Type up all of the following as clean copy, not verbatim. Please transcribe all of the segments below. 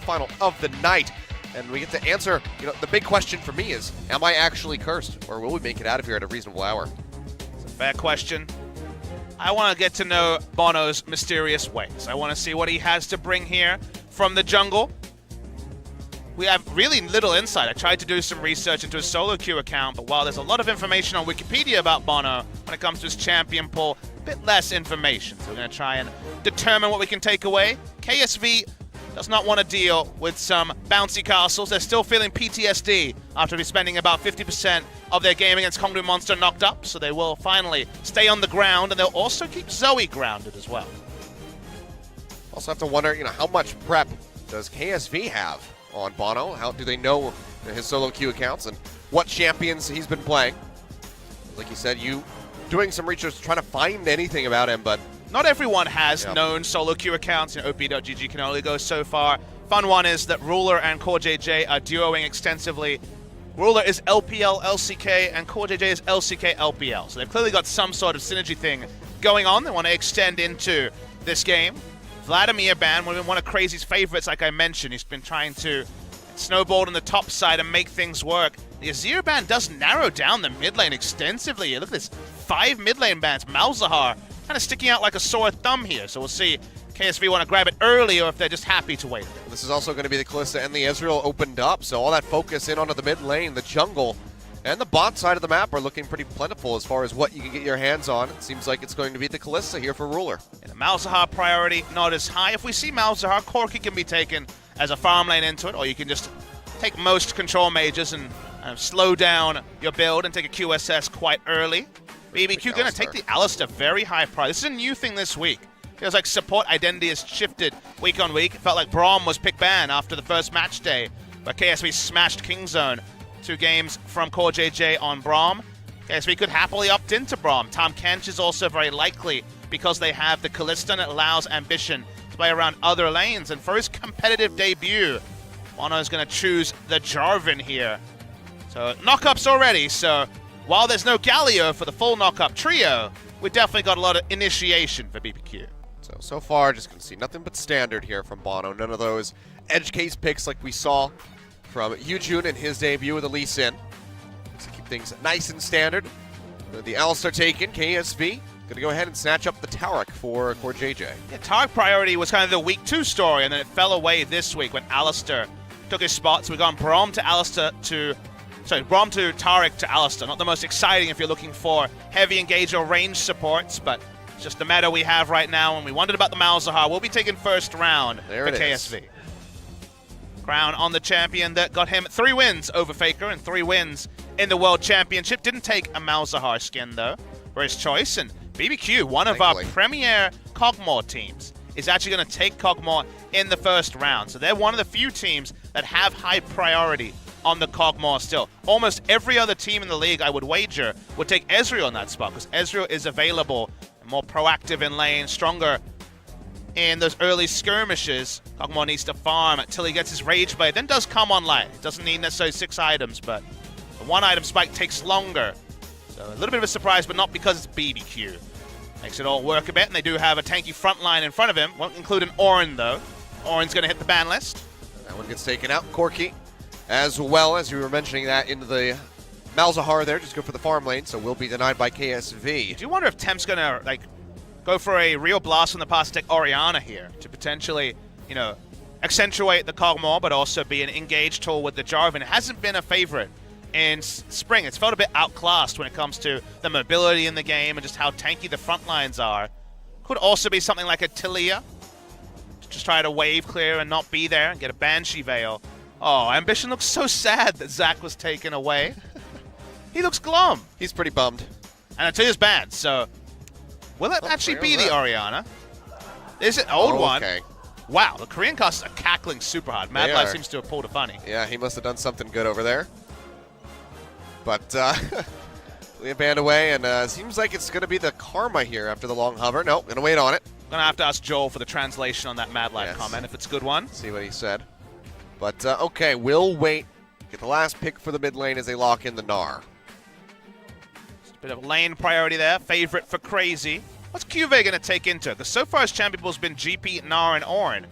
quarterfinal of the night. And we get to answer, the big question for me is, am I actually cursed? Or will we make it out of here at a reasonable hour? It's a fair question. I want to get to know Bono's mysterious ways. I want to see what he has to bring here from the jungle. We have really little insight. I tried to do some research into his solo queue account, but while there's a lot of information on Wikipedia about Bono, when it comes to his champion pool, a bit less information. So we're going to try and determine what we can take away. KSV does not want to deal with some bouncy castles. They're still feeling PTSD after spending about 50% of their game against Kongdu Monster knocked up, so they will finally stay on the ground, and they'll also keep Zoe grounded as well. Also have to wonder, how much prep does KSV have on Bono? How do they know his solo queue accounts and what champions he's been playing? Like you said, you doing some research trying to find anything about him, but not everyone has known solo queue accounts. OP.GG can only go so far. Fun one is that Ruler and CoreJJ are duoing extensively. Ruler is LPL LCK and CoreJJ is LCK LPL. So they've clearly got some sort of synergy thing going on. They want to extend into this game. Vladimir ban, one of Crazy's favorites, like I mentioned. He's been trying to snowball on the top side and make things work. The Azir ban does narrow down the mid lane extensively. Look at this, 5 mid lane bans. Malzahar kind of sticking out like a sore thumb here. So we'll see KSV want to grab it early or if they're just happy to wait. This is also going to be the Kalista and the Ezreal opened up. So all that focus in onto the mid lane, the jungle, and the bot side of the map are looking pretty plentiful as far as what you can get your hands on. It seems like it's going to be the Kalista here for Ruler. And the Malzahar priority not as high. If we see Malzahar, Corki can be taken as a farm lane into it, or you can just take most control mages and slow down your build and take a QSS quite early. BBQ going to take the Alistar very high price. This is a new thing this week. Feels like support identity has shifted week on week. It felt like Braum was pick ban after the first match day, but KSV smashed Kingzone. 2 games from CoreJJ on Braum. KSV could happily opt into Braum. Tahm Kench is also very likely because they have the Kalista and it allows Ambition to play around other lanes. And for his competitive debut, Bono is going to choose the Jarvan here. So knockups already, so while there's no Galio for the full knockup trio, we definitely got a lot of initiation for BBQ. So far, just going to see nothing but standard here from Bono. None of those edge case picks like we saw from Yujun in his debut with the Lee Sin. To keep things nice and standard. The Alistar taken, KSV going to go ahead and snatch up the Taric for CoreJJ. Yeah, Taric priority was kind of the week 2 story, and then it fell away this week when Alistar took his spot. So we've gone Braum to Braum to Taric to Alistar. Not the most exciting if you're looking for heavy engage or range supports, but it's just the meta we have right now, and we wondered about the Malzahar. We'll be taking first round for KSV. Crown on the champion that got him 3 wins over Faker and 3 wins in the World Championship. Didn't take a Malzahar skin, though, for his choice. And BBQ, one of our premier Kog'Maw teams, is actually going to take Kog'Maw in the first round. So they're one of the few teams that have high priority on the Kog'Maw still. Almost every other team in the league, I would wager, would take Ezreal in that spot, because Ezreal is available, more proactive in lane, stronger in those early skirmishes. Kog'Maw needs to farm until he gets his Rage Blade, then does come online. It doesn't need necessarily 6 items, but the 1 item spike takes longer. So a little bit of a surprise, but not because it's BBQ. Makes it all work a bit, and they do have a tanky front line in front of him. Won't include an Ornn, though. Ornn's going to hit the ban list. That one gets taken out. Corki, as well as you were mentioning that into the Malzahar there, just go for the farm lane, so will be denied by KSV. I do wonder if Temp's going to go for a real blast from the past to take Orianna here to potentially, accentuate the Kog'Maw, but also be an engaged tool with the Jarvan. It hasn't been a favorite in spring. It's felt a bit outclassed when it comes to the mobility in the game and just how tanky the front lines are. Could also be something like a Talia, to just try to wave clear and not be there and get a Banshee Veil. Oh, Ambition looks so sad that Zach was taken away. He looks glum. He's pretty bummed. And Talia's banned, so will it actually be the Orianna? Is it old one? Okay. Wow, the Korean casters are cackling super hard. Mad Life seems to have pulled a funny. Yeah, he must have done something good over there. But we banned away, and seems like it's going to be the Karma here after the long hover. Nope, going to wait on it. Going to have to ask Joel for the translation on that Mad Life comment, if it's a good one. See what he said. But, okay, we'll wait. Get the last pick for the mid lane as they lock in the Gnar. Bit of lane priority there. Favorite for Crazy. What's QV going to take into it? Because so far his champion pool's been GP, Gnar, and Ornn.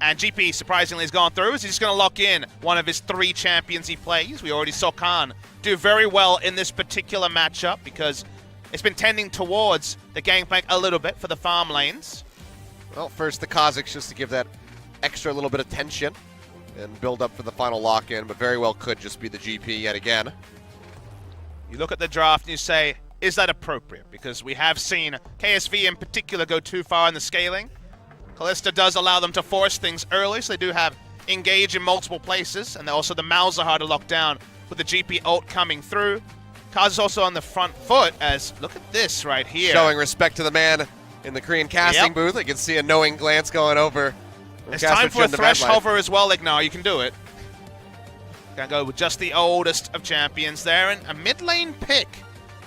And GP, surprisingly, has gone through. He's just going to lock in one of his 3 champions he plays. We already saw Khan do very well in this particular matchup because it's been tending towards the gangplank a little bit for the farm lanes. Well, first the Kazakhs just to give that extra little bit of tension and build up for the final lock-in, but very well could just be the GP yet again. You look at the draft and you say, is that appropriate? Because we have seen KSV in particular go too far in the scaling. Kalista does allow them to force things early, so they do have engage in multiple places, and also the Malzahar to lock down with the GP ult coming through. Kaz is also on the front foot as, look at this right here. Showing respect to the man in the Korean casting booth. I can see a knowing glance going over. It's time for a Thresh hover as well, Ignar. You can do it. Gonna go with just the oldest of champions there, and a mid lane pick.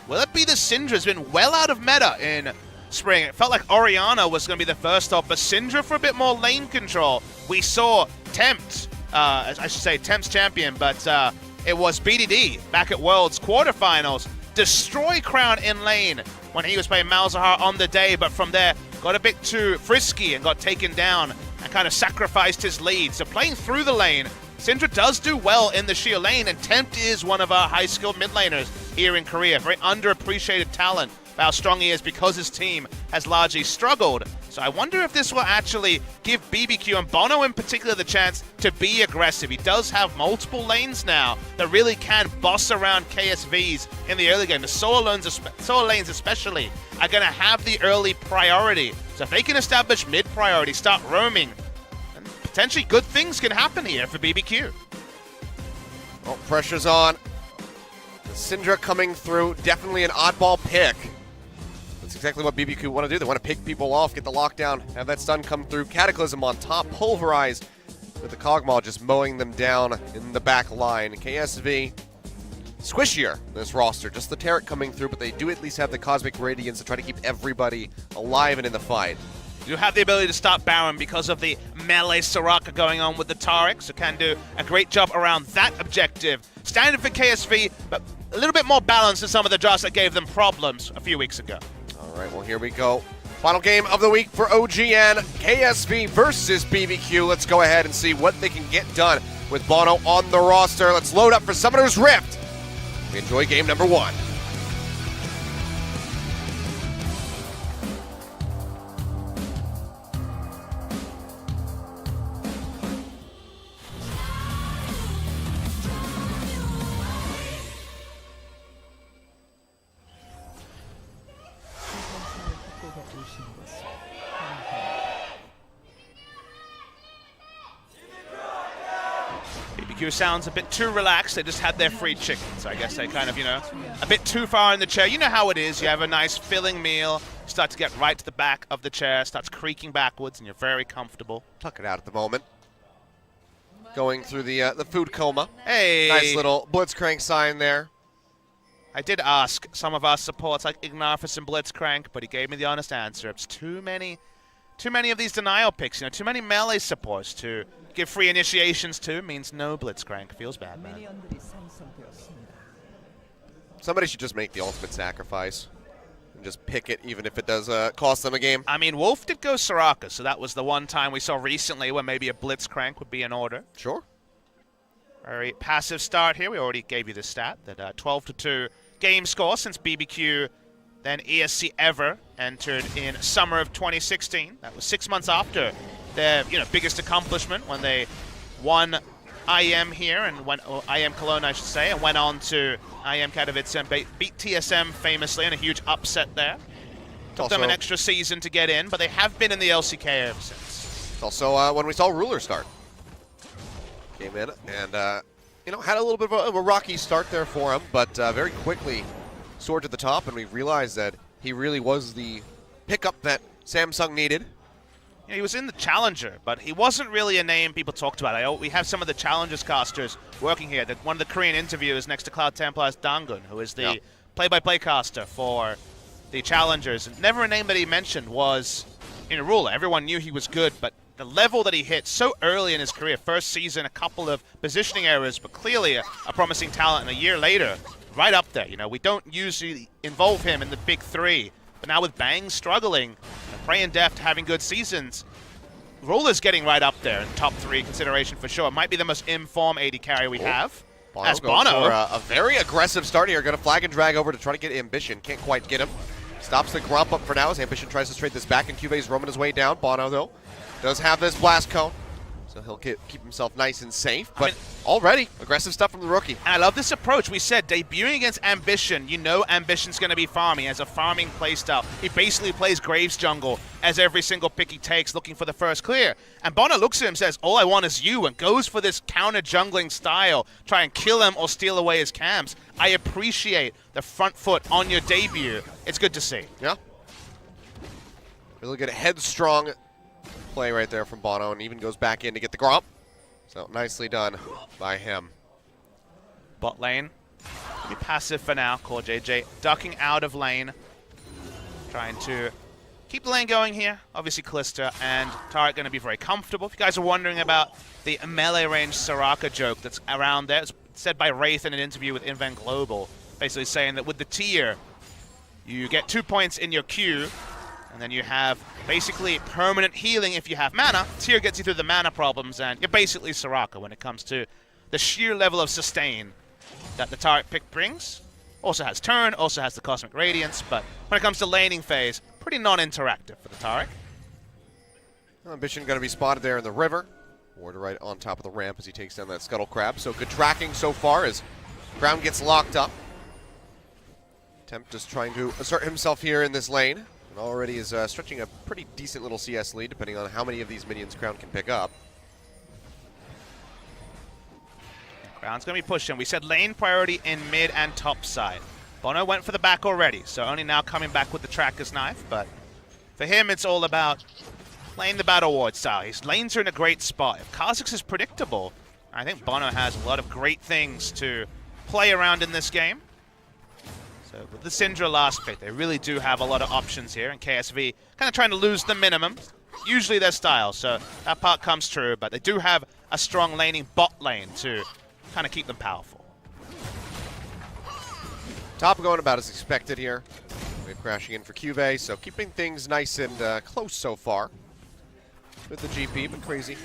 Will it be the Syndra? Has been well out of meta in spring. It felt like Orianna was going to be the first stop, but Syndra for a bit more lane control. We saw Tempt, I should say Tempt's champion, but it was BDD back at Worlds quarterfinals. Destroy Crown in lane when he was playing Malzahar on the day, but from there got a bit too frisky and got taken down and kind of sacrificed his lead. So playing through the lane, Syndra does do well in the sheer lane, and Tempt is one of our high-skilled mid laners here in Korea. Very underappreciated talent for how strong he is because his team has largely struggled. So I wonder if this will actually give BBQ and Bono in particular the chance to be aggressive. He does have multiple lanes now that really can boss around KSVs in the early game. The solo lanes especially are going to have the early priority. So if they can establish mid priority, start roaming, then potentially good things can happen here for BBQ. Well, pressure's on. Syndra coming through, definitely an oddball pick. That's exactly what BBQ want to do. They want to pick people off, get the lockdown, have that stun come through. Cataclysm on top, pulverized with the Kog'Maw just mowing them down in the back line. KSV, squishier this roster, just the Turret coming through, but they do at least have the Cosmic Radiance to try to keep everybody alive and in the fight. You have the ability to stop Baron because of the melee Soraka going on with the Taric, so can do a great job around that objective. Standard for KSV, but a little bit more balanced than some of the drafts that gave them problems a few weeks ago. All right, well, here we go. Final game of the week for OGN, KSV versus BBQ. Let's go ahead and see what they can get done with Bono on the roster. Let's load up for Summoner's Rift. We enjoy game number 1. BBQ sounds a bit too relaxed. They just had their free chicken, so I guess they kind of, a bit too far in the chair. You know how it is. You have a nice filling meal, you start to get right to the back of the chair, starts creaking backwards, and you're very comfortable. Tuck it out at the moment. Going through the food coma. Hey! Nice little Blitzcrank sign there. I did ask some of our supports like Ignar for some Blitzcrank, but he gave me the honest answer. It's too many of these denial picks, too many melee supports to give free initiations to. Means no Blitzcrank. Feels bad, man. Somebody should just make the ultimate sacrifice and just pick it, even if it does cost them a game. I mean, Wolf did go Soraka, so that was the one time we saw recently where maybe a Blitzcrank would be in order. Sure. Very passive start here. We already gave you the stat, that 12-2 game score since BBQ, then ESC Ever, entered in summer of 2016. That was 6 months after their biggest accomplishment when they won IEM here and IEM Cologne, I should say, and went on to IEM Katowice and beat TSM famously in a huge upset there. Took them an extra season to get in, but they have been in the LCK ever since. It's also when we saw Ruler start. Came in and had a little bit of a rocky start there for him, but very quickly soared to the top, and we realized that he really was the pickup that Samsung needed. He was in the Challenger, but he wasn't really a name people talked about. We have some of the Challengers casters working here. One of the Korean interviewers next to Cloud Templar's Dangun, who is the play-by-play caster for the Challengers. Never a name that he mentioned was Ruler. Everyone knew he was good, but the level that he hit so early in his career, first season, a couple of positioning errors, but clearly a promising talent, and a year later, right up there. We don't usually involve him in the big three, but now with Bang struggling, and Prey and Deft having good seasons, Ruler's getting right up there in top 3 consideration for sure. Might be the most in-form AD carry we have. As Bono. For a very aggressive start here. Going to flag and drag over to try to get Ambition. Can't quite get him. Stops the Grump up for now as Ambition tries to trade this back, and QV's roaming his way down. Bono, though, does have this Blast Cone, so he'll keep himself nice and safe. But already, aggressive stuff from the rookie. And I love this approach. We said, debuting against Ambition, you know Ambition's going to be farming. He has a farming playstyle. He basically plays Graves jungle as every single pick he takes, looking for the first clear. And Bono looks at him and says, all I want is you, and goes for this counter-jungling style, try and kill him or steal away his camps. I appreciate the front foot on your debut. It's good to see. Yeah. Really good headstrong play right there from Bono, and even goes back in to get the Grump. So nicely done by him. Bot lane. Be passive for now, KSV. Ducking out of lane. Trying to keep the lane going here. Obviously, Kalista and Taric going to be very comfortable. If you guys are wondering about the melee range Soraka joke that's around there, it's said by Wraith in an interview with Invent Global, basically saying that with the tier, you get 2 points in your queue, and then you have basically permanent healing if you have mana. Tier gets you through the mana problems, and you're basically Soraka when it comes to the sheer level of sustain that the Taric pick brings. Also has turn, also has the Cosmic Radiance, but when it comes to laning phase, pretty non-interactive for the Taric. Ambition going to be spotted there in the river. Ward right on top of the ramp as he takes down that Scuttle Crab. So good tracking so far as Crown gets locked up. Tempt just trying to assert himself here in this lane. And already is stretching a pretty decent little CS lead, depending on how many of these minions Crown can pick up. Crown's going to be pushing. We said lane priority in mid and top side. Bono went for the back already, so only now coming back with the Tracker's Knife. But for him, it's all about playing the Battle Ward style. His lanes are in a great spot. If Kha'Zix is predictable, I think Bono has a lot of great things to play around in this game. So with the Syndra last pick, they really do have a lot of options here, and KSV kind of trying to lose the minimum. Usually their style, so that part comes true, but they do have a strong laning bot lane to kind of keep them powerful. Top going about as expected here. We're crashing in for QV, so keeping things nice and close so far with the GP, but crazy.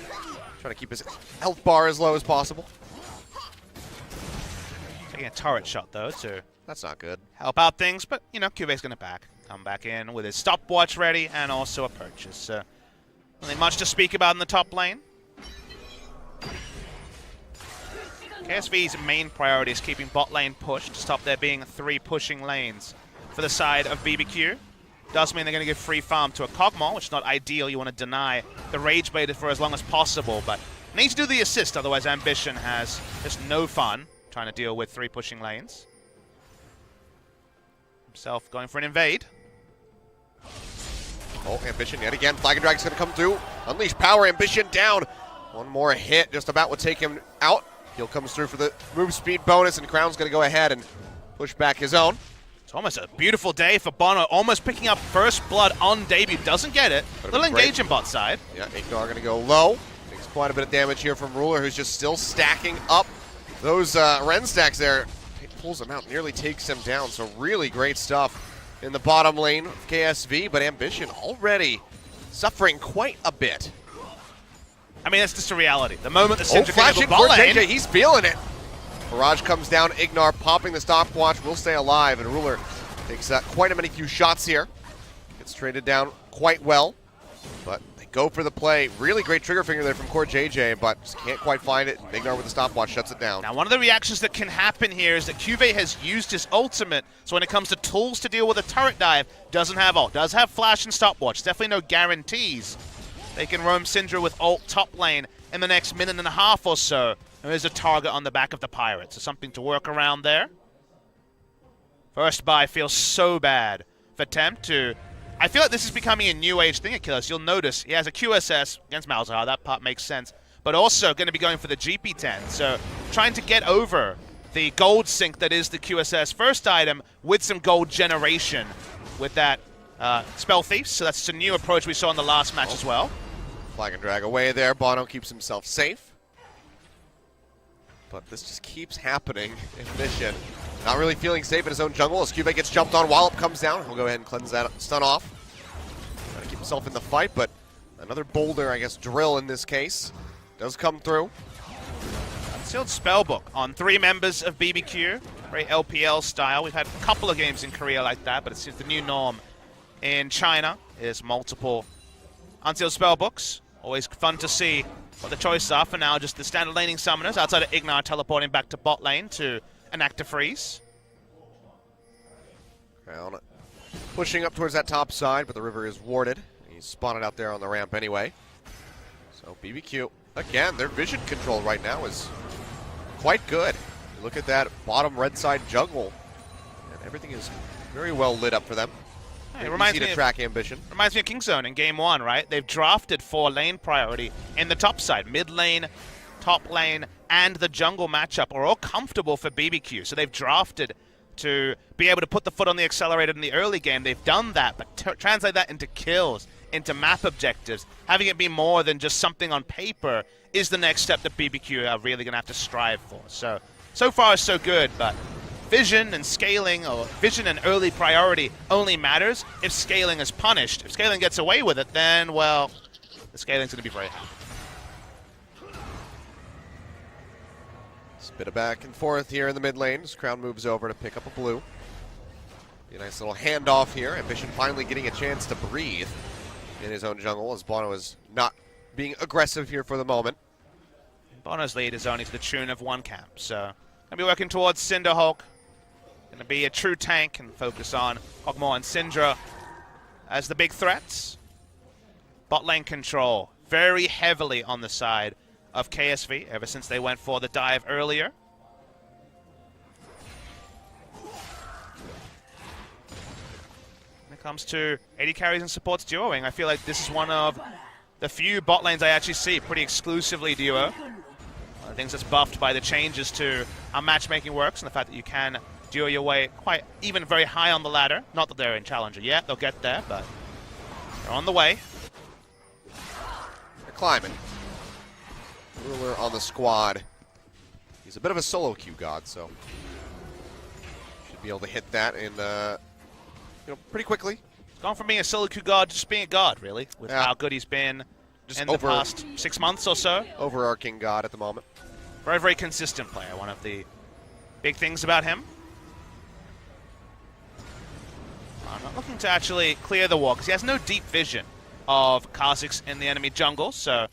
Trying to keep his health bar as low as possible. Taking a turret shot, though, to that's not good. Help out things, but, you know, QV's going to come back in with his stopwatch ready and also a purchase. So, nothing much to speak about in the top lane. KSV's main priority is keeping bot lane pushed to stop there being 3 pushing lanes for the side of BBQ. Does mean they're going to give free farm to a Kog'Maw, which is not ideal. You want to deny the Rage Baited for as long as possible, but needs to do the assist, otherwise Ambition has just no fun trying to deal with 3 pushing lanes. Himself going for an invade. Oh, Ambition yet again. Flag and Drag's going to come through. Unleash power, Ambition down. One more hit just about would take him out. He'll comes through for the move speed bonus, and Crown's going to go ahead and push back his own. It's almost a beautiful day for Bono, almost picking up first blood on debut. Doesn't get it. Little engage in bot side. Yeah, Ignore going to go low. Takes quite a bit of damage here from Ruler, who's just still stacking up those Ren stacks there. He pulls him out, nearly takes him down. So really great stuff in the bottom lane of KSV, but Ambition already suffering quite a bit. I mean, that's just a reality. The moment the Syndra flashing bot for lane, JJ, he's feeling it. Barrage comes down, Ignar popping the stopwatch, will stay alive, and Ruler takes quite a many few shots here. Gets traded down quite well, but they go for the play. Really great trigger finger there from KSV, but just can't quite find it. Ignar with the stopwatch shuts it down. Now, one of the reactions that can happen here is that QV has used his ultimate, so when it comes to tools to deal with a turret dive, doesn't have ult, does have flash and stopwatch. Definitely no guarantees. They can roam Syndra with ult top lane in the next minute and a half or so. And there's a target on the back of the Pirates, so something to work around there. First buy feels so bad for Tempt to... I feel like this is becoming a new age thing at Killers. You'll notice he has a QSS against Malzahar. That part makes sense. But also going to be going for the GP10. So trying to get over the gold sink that is the QSS first item with some gold generation with that Spell Thief. So that's a new approach we saw in the last match as well. Flag and drag away there. Bono keeps himself safe. But this just keeps happening in Mission. Not really feeling safe in his own jungle as QV gets jumped on. Wallop comes down. He'll go ahead and cleanse that stun off. Trying to keep himself in the fight, but Another boulder, I guess, drill in this case. Does come through. Unsealed Spellbook on 3 members of BBQ. Very LPL style. We've had a couple of games in Korea like that, but it's the new norm in China is multiple Unsealed Spellbooks. Always fun to see what the choices are. For now, just the standard laning summoners outside of Ignar teleporting back to bot lane to enact a freeze. Crown pushing up towards that top side, but the river is warded. He's spotted out there on the ramp anyway. So BBQ, again, their vision control right now is quite good. You look at that bottom red side jungle, and everything is very well lit up for them. Hey, it reminds me me to track ambition. Reminds me of Kingzone in Game 1, right? They've drafted for lane priority in the top side. Mid lane, top lane, and the jungle matchup are all comfortable for BBQ. So they've drafted to be able to put the foot on the accelerator in the early game. They've done that, but translate that into kills, into map objectives, having it be more than just something on paper is the next step that BBQ are really going to have to strive for. So far so good, but vision and scaling, or vision and early priority only matters if scaling is punished. If scaling gets away with it, then, well, the scaling's going to be very high. It's a bit of back and forth here in the mid lane as Crown moves over to pick up a blue. Be a nice little handoff here. Ambition finally getting a chance to breathe in his own jungle as Bono is not being aggressive here for the moment. Bono's lead is only to the tune of 1 camp, so going to be working towards Cinderhulk. Going to be a true tank and focus on Hogmore and Syndra as the big threats. Bot lane control very heavily on the side of KSV ever since they went for the dive earlier. When it comes to AD carries and supports duoing, I feel like this is one of the few bot lanes I actually see pretty exclusively duo. One of the things that's buffed by the changes to how matchmaking works and the fact that you can duo your way quite even very high on the ladder. Not that they're in Challenger yet, they'll get there, but they're on the way. They're climbing. Ruler on the squad. He's a bit of a solo queue god, so should be able to hit that in pretty quickly. He's gone from being a solo queue god to just being a god, really, with how good he's been just in the past 6 months or so. Overarching god at the moment. Very, very consistent player. One of the big things about him. I'm not looking to actually clear the wall because he has no deep vision of Kha'Zix in the enemy jungle, so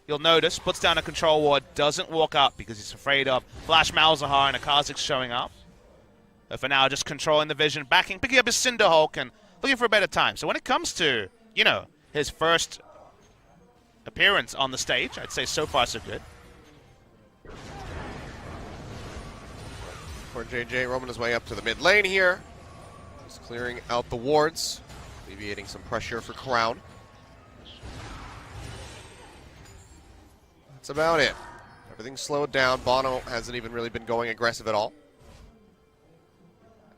you'll notice, puts down a control ward, doesn't walk up because he's afraid of Flash Malzahar and a Kha'Zix showing up. But for now, just controlling the vision, picking up his Cinderhulk and looking for a better time. So when it comes to, his first appearance on the stage, I'd say so far so good. Poor JJ roaming his way up to the mid lane here. Just clearing out the wards, alleviating some pressure for Crown. That's about it. Everything's slowed down. Bono hasn't even really been going aggressive at all.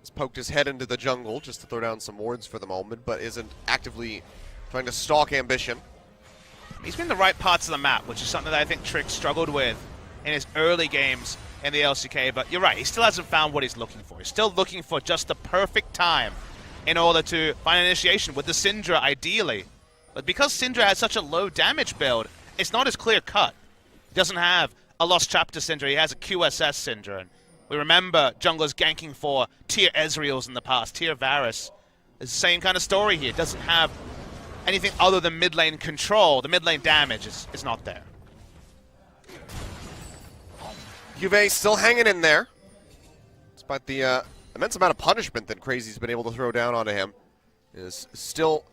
He's poked his head into the jungle just to throw down some wards for the moment, but isn't actively trying to stalk Ambition. He's been in the right parts of the map, which is something that I think Trick struggled with in his early games in the LCK, but you're right, he still hasn't found what he's looking for. He's still looking for just the perfect time in order to find initiation with the Syndra, ideally. But because Syndra has such a low damage build, it's not as clear-cut. He doesn't have a Lost Chapter Syndra, he has a QSS Syndra. And we remember junglers ganking for tier Ezreals in the past, tier Varus. It's the same kind of story here. It doesn't have anything other than mid lane control. The mid lane damage is not there. Juve still hanging in there, despite the immense amount of punishment that Crazy's been able to throw down onto him. Is still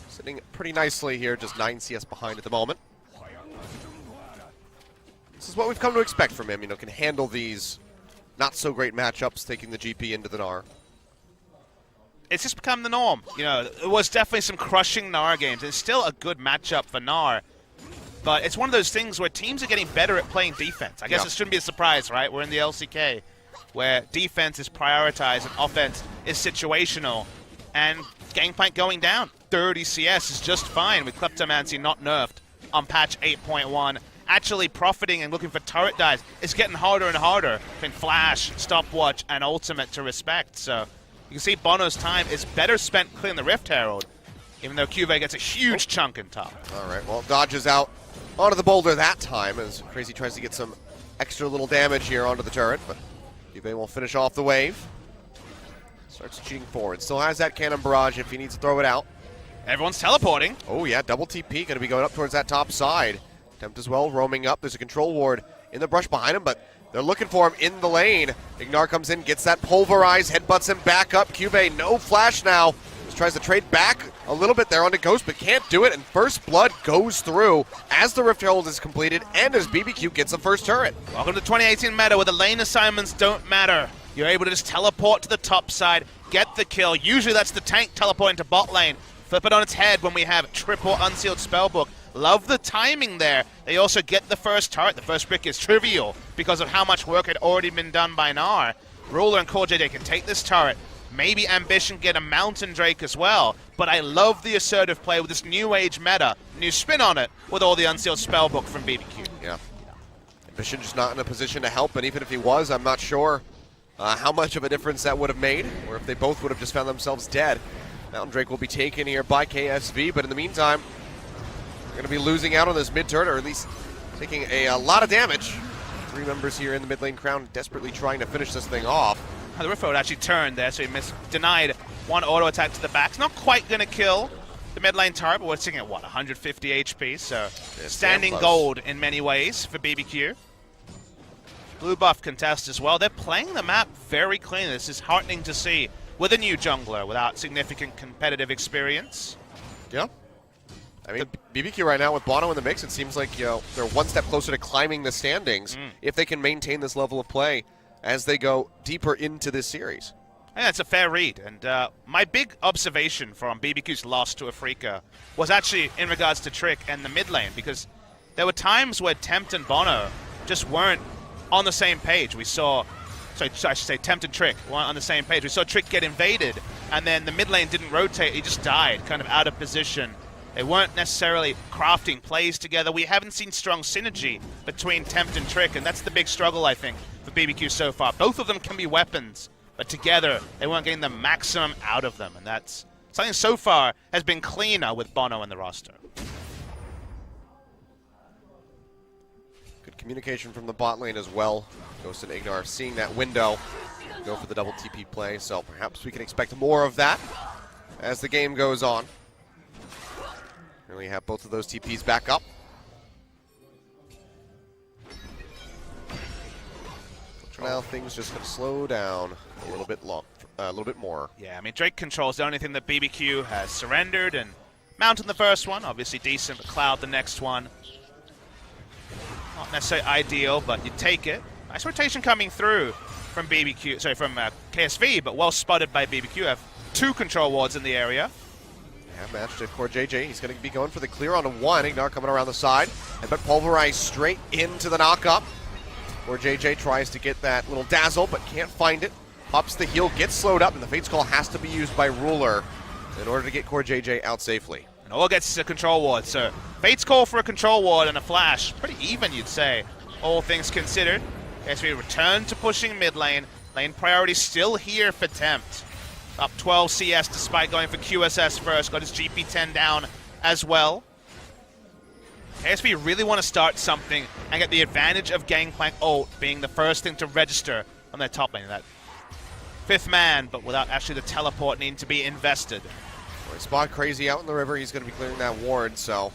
sitting pretty nicely here, just 9 CS behind at the moment. This is what we've come to expect from him. Can handle these not so great matchups, taking the GP into the Gnar. It's just become the norm. It was definitely some crushing Gnar games. It's still a good matchup for Gnar. But it's one of those things where teams are getting better at playing defense. I guess it shouldn't be a surprise, right? We're in the LCK, where defense is prioritized and offense is situational. And Gangplank going down. 30 CS is just fine with Kleptomancy not nerfed on patch 8.1. Actually profiting and looking for turret dives is getting harder and harder between Flash, Stopwatch, and Ultimate to respect. So you can see Bono's time is better spent clearing the Rift Herald even though QV gets a huge chunk in top. All right, well, dodges out onto the boulder that time as Crazy tries to get some extra little damage here onto the turret, but QV will finish off the wave. Starts cheating forward. Still has that cannon barrage if he needs to throw it out. Everyone's teleporting. Oh, yeah, double TP going to be going up towards that top side. Tempt as well, roaming up. There's a control ward in the brush behind him, but they're looking for him in the lane. Ignar comes in, gets that pulverize, headbutts him back up. QV, no flash now. Just tries to trade back a little bit there onto Ghost, but can't do it, and First Blood goes through as the Rift Herald is completed and as BBQ gets the first turret. Welcome to 2018 meta where the lane assignments don't matter. You're able to just teleport to the top side, get the kill. Usually that's the tank teleporting to bot lane. Flip it on its head when we have triple unsealed spellbook. Love the timing there. They also get the first turret. The first brick is trivial because of how much work had already been done by Gnar. Ruler and CoreJJ can take this turret. Maybe Ambition get a Mountain Drake as well. But I love the assertive play with this new age meta. New spin on it with all the unsealed spellbook from BBQ. Yeah. Ambition just not in a position to help, and even if he was, I'm not sure how much of a difference that would have made, or if they both would have just found themselves dead. Mountain Drake will be taken here by KSV, but in the meantime, they're going to be losing out on this mid turret, or at least taking a lot of damage. 3 members here in the mid lane crown desperately trying to finish this thing off. The Rift Herald actually turned there, so he denied one auto attack to the back. It's not quite going to kill the mid lane turret, but we're sitting at, what, 150 HP, so standing gold in many ways for BBQ. Blue buff contest as well. They're playing the map very clean. This is heartening to see with a new jungler without significant competitive experience. Yeah. I mean, BBQ right now with Bono in the mix, it seems like they're one step closer to climbing the standings if they can maintain this level of play as they go deeper into this series. I think that's a fair read. And my big observation from BBQ's loss to Afrika was actually in regards to Trick and the mid lane, because there were times where Tempt and Bono just weren't on the same page. We saw, sorry, I should say Tempt and Trick weren't on the same page. We saw Trick get invaded, and then the mid lane didn't rotate. He just died, kind of out of position. They weren't necessarily crafting plays together. We haven't seen strong synergy between Tempt and Trick, and that's the big struggle, I think, for BBQ so far. Both of them can be weapons, but together they weren't getting the maximum out of them, and that's something so far has been cleaner with Bono in the roster. Good communication from the bot lane as well. Ghost and Ignar seeing that window, go for the double TP play, so perhaps we can expect more of that as the game goes on. Really have both of those TPs back up. For now, things just going to slow down a little bit more. Yeah, I mean, Drake controls the only thing that BBQ has surrendered, and Mountain the first one, obviously decent, but Cloud the next one. Not necessarily ideal, but you take it. Nice rotation coming through from BBQ, sorry, from KSV, but well spotted by BBQ. Have 2 control wards in the area. Yeah, matched to CoreJJ. He's going to be going for the clear on a 1. Ignar coming around the side. And but pulverize straight into the knock-up. CoreJJ tries to get that little dazzle, but can't find it. Pops the heal, gets slowed up, and the Fate's Call has to be used by Ruler in order to get CoreJJ out safely. And all gets a control ward, so Fate's Call for a control ward and a flash. Pretty even, you'd say, all things considered. As we return to pushing mid lane, lane priority still here for Tempt. Up 12 CS despite going for QSS first. Got his GP10 down as well. KSV really want to start something and get the advantage of Gangplank ult being the first thing to register on their top lane. That 5th man, but without actually the teleport needing to be invested. Well, spot Crazy out in the river. He's going to be clearing that ward, so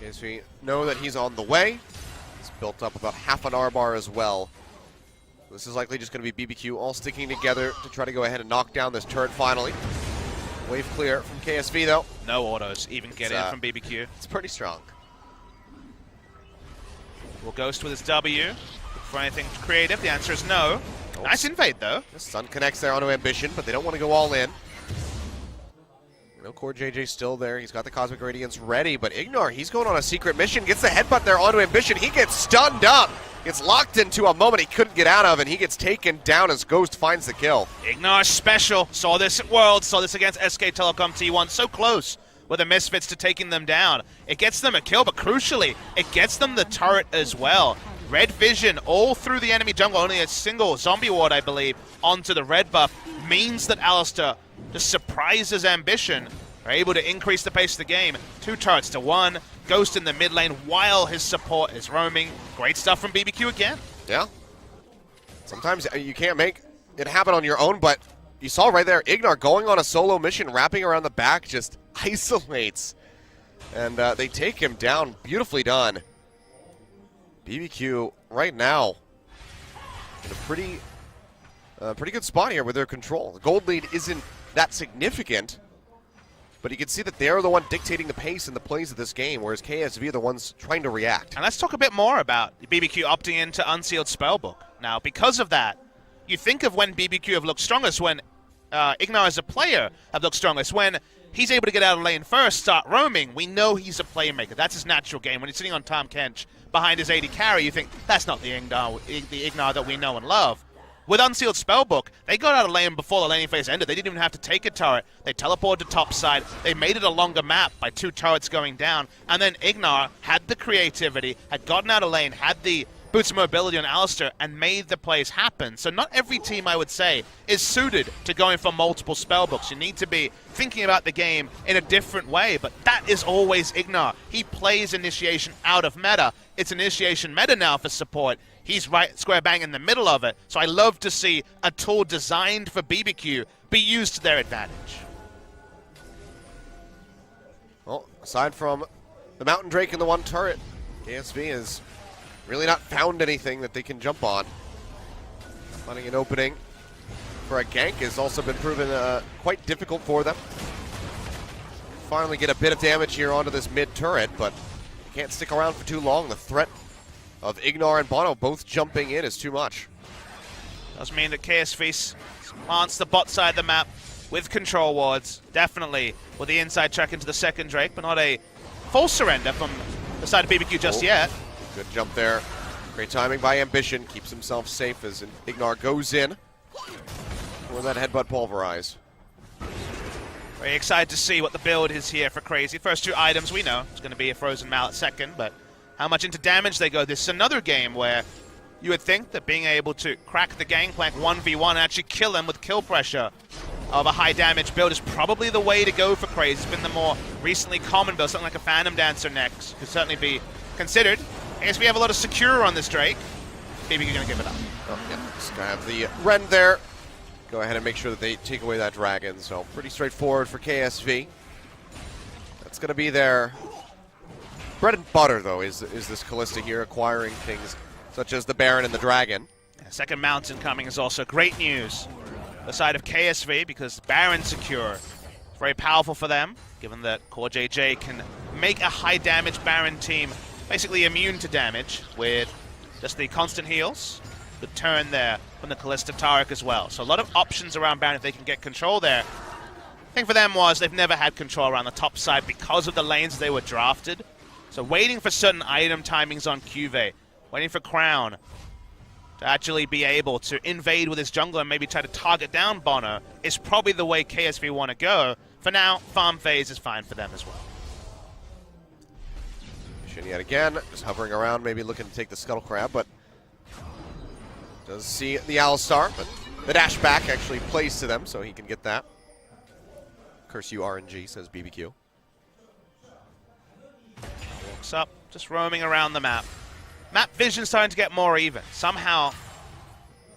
KSV know that he's on the way. He's built up about half an R-bar as well. This is likely just going to be BBQ all sticking together to try to go ahead and knock down this turret finally. Wave clear from KSV, though. No autos even get in from BBQ. It's pretty strong. Will Ghost with his W. For anything creative, the answer is no. Oh. Nice invade, though. The Sun connects there onto Ambition, but they don't want to go all in. You know, CoreJJ's still there. He's got the Cosmic Radiance ready, but Ignar, he's going on a secret mission. Gets the headbutt there onto Ambition. He gets stunned up. Gets locked into a moment he couldn't get out of, and he gets taken down as Ghost finds the kill. Ignar special. Saw this at Worlds. Saw this against SK Telecom T1. So close with the Misfits to taking them down. It gets them a kill, but crucially, it gets them the turret as well. Red vision all through the enemy jungle. Only a single zombie ward, I believe, onto the red buff means that Alistar just surprises Ambition are able to increase the pace of the game. 2 turrets to 1. Ghost in the mid lane while his support is roaming. Great stuff from BBQ again. Yeah. Sometimes you can't make it happen on your own, but you saw right there, Ignar going on a solo mission, wrapping around the back, just isolates. And they take him down. Beautifully done. BBQ right now in a pretty good spot here with their control. The gold lead isn't that significant, but you can see that they're the one dictating the pace and the plays of this game, whereas KSV are the ones trying to react. And let's talk a bit more about BBQ opting into Unsealed Spellbook. Now, because of that, you think of when BBQ have looked strongest, when Ignar as a player have looked strongest, when he's able to get out of lane first, start roaming, we know he's a playmaker. That's his natural game. When he's sitting on Tom Kench behind his AD carry, you think, that's not the Ignar that we know and love. With Unsealed Spellbook, they got out of lane before the laning phase ended. They didn't even have to take a turret. They teleported to top side. They made it a longer map by 2 turrets going down. And then Ignar had the creativity, had gotten out of lane, had the boots of mobility on Alistar, and made the plays happen. So not every team, I would say, is suited to going for multiple spellbooks. You need to be thinking about the game in a different way, but that is always Ignar. He plays initiation out of meta. It's initiation meta now for support. He's right square bang in the middle of it. So I love to see a tool designed for BBQ be used to their advantage. Well, aside from the Mountain Drake and the 1 turret, KSV has really not found anything that they can jump on. Finding an opening for a gank has also been proven quite difficult for them. Finally get a bit of damage here onto this mid turret, but can't stick around for too long. The threat of Ignar and Bono both jumping in is too much. Does mean that KSV plants the bot side of the map with control wards, definitely with the inside track into the second Drake, but not a full surrender from the side of BBQ just yet. Good jump there. Great timing by Ambition. Keeps himself safe as Ignar goes in for that headbutt pulverize. Very excited to see what the build is here for Crazy. First 2 items we know. It's going to be a Frozen Mallet second, but how much into damage they go. This is another game where you would think that being able to crack the gangplank 1v1 and actually kill him with kill pressure of a high damage build is probably the way to go for Crazy. It's been the more recently common build. Something like a Phantom Dancer next could certainly be considered. I guess we have a lot of Secure on this Drake. Maybe you're going to give it up. Oh, yeah. Just going to have the Rend there. Go ahead and make sure that they take away that Dragon. So pretty straightforward for KSV. That's going to be their bread and butter, though, is this Kalista here, acquiring things such as the Baron and the Dragon. Yeah, second Mountain coming is also great news. The side of KSV, because Baron secure. It's very powerful for them, given that Core JJ can make a high damage Baron team basically immune to damage with just the constant heals. Good turn there from the Kalista Taric as well. So a lot of options around Baron if they can get control there. The thing for them was they've never had control around the top side because of the lanes they were drafted. So waiting for certain item timings on QV, waiting for Crown to actually be able to invade with his jungler and maybe try to target down Bono is probably the way KSV want to go. For now, farm phase is fine for them as well. Shin yet again, just hovering around, maybe looking to take the Scuttle Crab, but does see the Alistar, but the dash back actually plays to them, so he can get that. Curse you RNG, says BBQ. Walks up, just roaming around the map. Map vision starting to get more even. Somehow,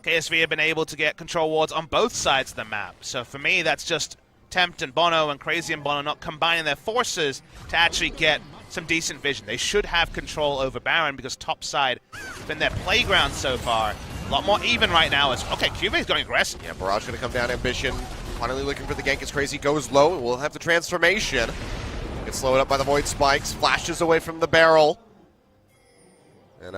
KSV have been able to get control wards on both sides of the map. So for me, that's just Tempt and Bono and Crazy and Bono not combining their forces to actually get some decent vision. They should have control over Baron because top side has been their playground so far. A lot more even right now. Okay, QV is going aggressive. Yeah, Barrage going to come down. Ambition finally looking for the gank as Crazy goes low. We'll have the transformation. Gets slowed up by the Void Spikes. Flashes away from the barrel. And